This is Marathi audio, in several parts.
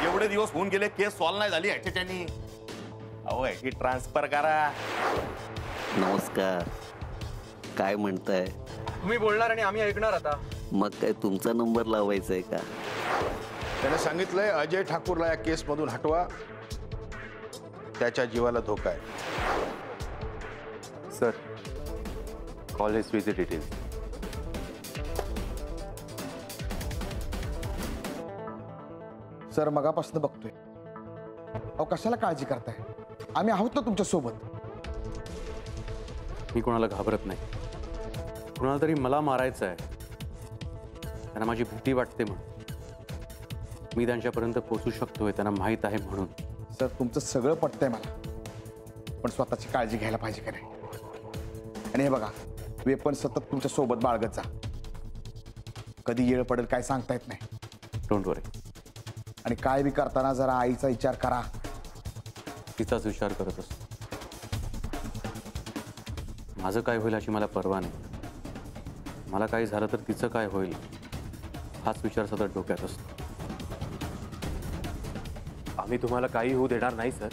एवढे दिवस होऊन गेले, केस सॉल्व नाही झाली ह्याच्यानी. अहो ह्याची ट्रान्सफर करा. नमस्कार. काय म्हणताय? तुम्ही बोलणार आणि आम्ही ऐकणार आता. मग काय तुमचा नंबर लावायचा आहे का? त्याने सांगितलंय अजय ठाकूरला या केसमधून हटवा, त्याच्या जीवाला धोका आहे. Sir, call history details. Sir मगापासून बघतोय. अहो कशाला काळजी करताय? आम्ही आहोत ना तुमच्या सोबत. मी कोणाला घाबरत नाही. कोणाला तरी मला मारायचं आहे, त्यांना माझी भीती वाटते म्हणून. मी त्यांच्यापर्यंत पोहोचू शकतोय त्यांना माहीत आहे म्हणून. सर तुमचं सगळं पटतंय मला, पण स्वतःची काळजी घ्यायला पाहिजे का नाही? आणि हे बघा, वेपन सतत तुमच्या सोबत बाळगत जा. कधी येळ पडेल काय सांगता येत नाही. डोंट वरी. आणि काय बी करताना जरा आईचा विचार करा. तिचाच विचार करत असतो. माझं काय होईल याची मला पर्वा नाही. मला काही झालं तर तिचं काय होईल हाच विचार सतत डोक्यात असतो. आम्ही तुम्हाला काही होऊ देणार नाही सर.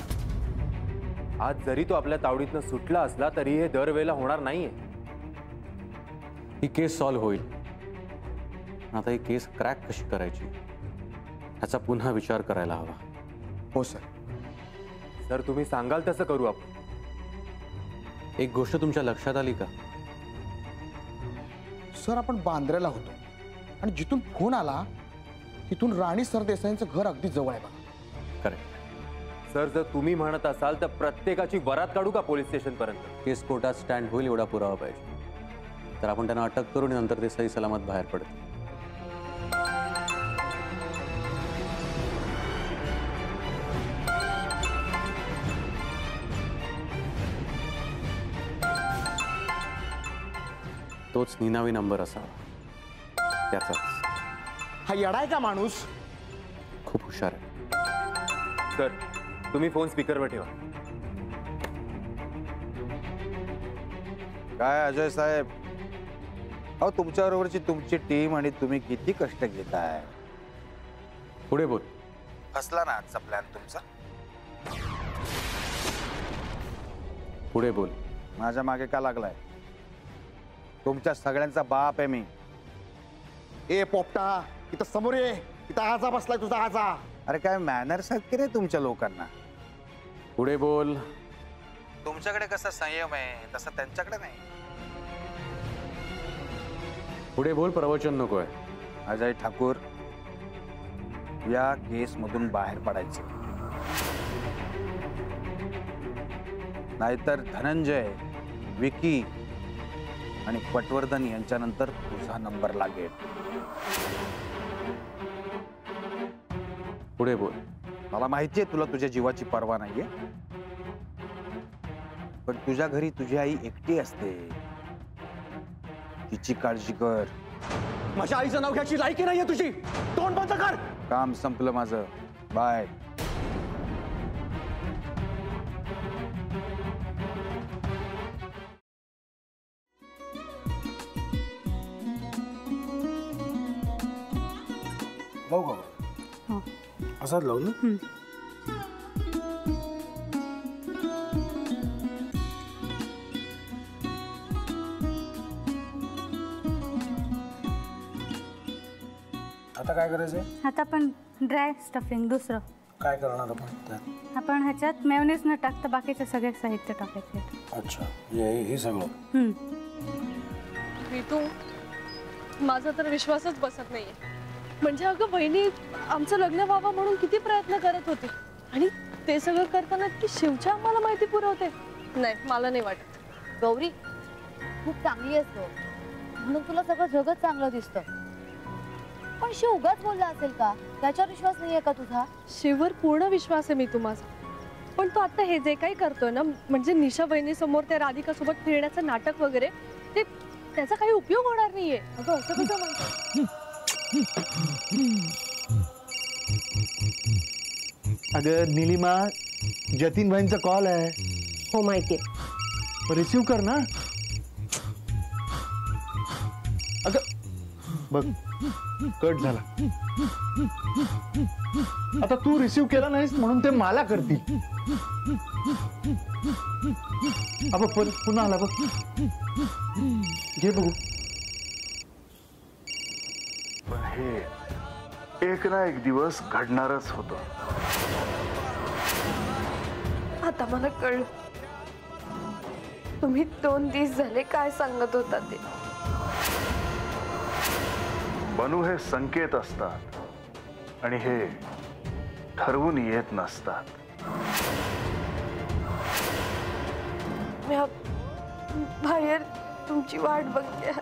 आज जरी तो आपल्या तावडीतनं सुटला असला तरी हे दरवेळेला होणार नाहीये. ही केस सॉल्व्ह होईल. आता ही केस क्रॅक कशी करायची ह्याचा पुन्हा विचार करायला हवा. हो सर. सर तुम्ही सांगाल तसं करू आपण. एक गोष्ट तुमच्या लक्षात आली का? सर आपण बांद्र्याला होतो आणि जिथून फोन आला तिथून राणी सरदेसाईंचं घर अगदी जवळ आहे बघा. करेक्ट. सर जर तुम्ही म्हणत असाल तर प्रत्येकाची वरात काढू का पोलीस स्टेशन पर्यंत? केस कोर्टात स्टँड होईल एवढा पुरावा पाहिजे. तर आपण त्यांना अटक करून नंतर ते सही सलामत बाहेर पडतील. तोच निनावी नंबर असावा. त्याचाच. हा येडाय का माणूस? खूप हुशार आहे. सर तुम्ही फोन स्पीकरवर ठेवा. काय अजय साहेब, अहो तुमच्याबरोबरची तुमची टीम आणि तुम्ही किती कष्ट घेताय. पुढे बोल. फसला ना आजचा प्लॅन तुमचा? पुढे बोल. माझ्या मागे का लागलाय? तुमच्या सगळ्यांचा बाप आहे मी. ए पोपटा, इथं समोर ये. इथं आजा बसलाय तुझा आजा. अरे काय मॅनर्स आहेत की रे तुमच्या लोकांना? पुढे बोल. तुमच्याकडे कसा संयम आहे तसं त्यांच्याकडे नाही. पुढे बोल. प्रवचन नकोय. अजय ठाकूर, या केस मधून बाहेर पडायचे, नाहीतर धनंजय, विकी आणि पटवर्धन यांच्यानंतर तुझा नंबर लागेल. पुढे बोल. मला माहितीये तुला तुझ्या जीवाची पर्वा नाहीये, पण तुझ्या घरी तुझी आई एकटी असते, तिची काळजी कर. माझ्या आईचं नाव घ्यायची लायकी नाहीये तुझी. तोंड बंद कर. काम संपलं माझं. बाय. लावू का? असाच लावू ना. आता काय करायचंय? आता आपण ड्राय स्टफिंग दुसरं काय करणार आपण त्यात? आपण ह्याच्यात मेयोनीज न टाकता बाकीचे सगळे साहित्य टाकायचे. अच्छा, हे सगळं. ऋतू, माझा तर विश्वासच बसत नाहीये. म्हणजे अगं बहिणी आमचं लग्न व्हावं म्हणून किती प्रयत्न करत होते आणि ते सगळं करताना की शिवच्या आम्हाला माहिती पुरवते. नाही, मला नाही वाटत. गौरी खूप चांगली असतो म्हणून तुला सगळं जगत चांगलं दिसतं, पण शिव उगाच बोलला असेल का? त्याच्यावर विश्वास नाहीये का तुझा? शिववर पूर्ण विश्वास आहे मी तुम्हाला, पण तो आता हे जे काही करतोय ना, म्हणजे निशा बहिणी समोर त्या राधिका सोबत फिरण्याचं नाटक वगैरे, ते त्याचा काही उपयोग होणार नाहीये. अगं असं कसं म्हणतो? अगं नीलिमा, जतीन भाईंचा कॉल आहे. हो माहितीये. रिसीव कर ना. अगं बघ कट झाला. आता तू रिसीव केला नाहीस म्हणून ते मला करतील. अब पुन्हा आला बघ. घे बघू. पण हे एक ना एक दिवस घडणारच होतं. आता मला कळलं तुम्ही 2 दिवस झाले काय सांगत होता ते. बनू हे संकेत असतात आणि हे ठरवून येत नसतात. मी बाहेर तुमची वाट बघते.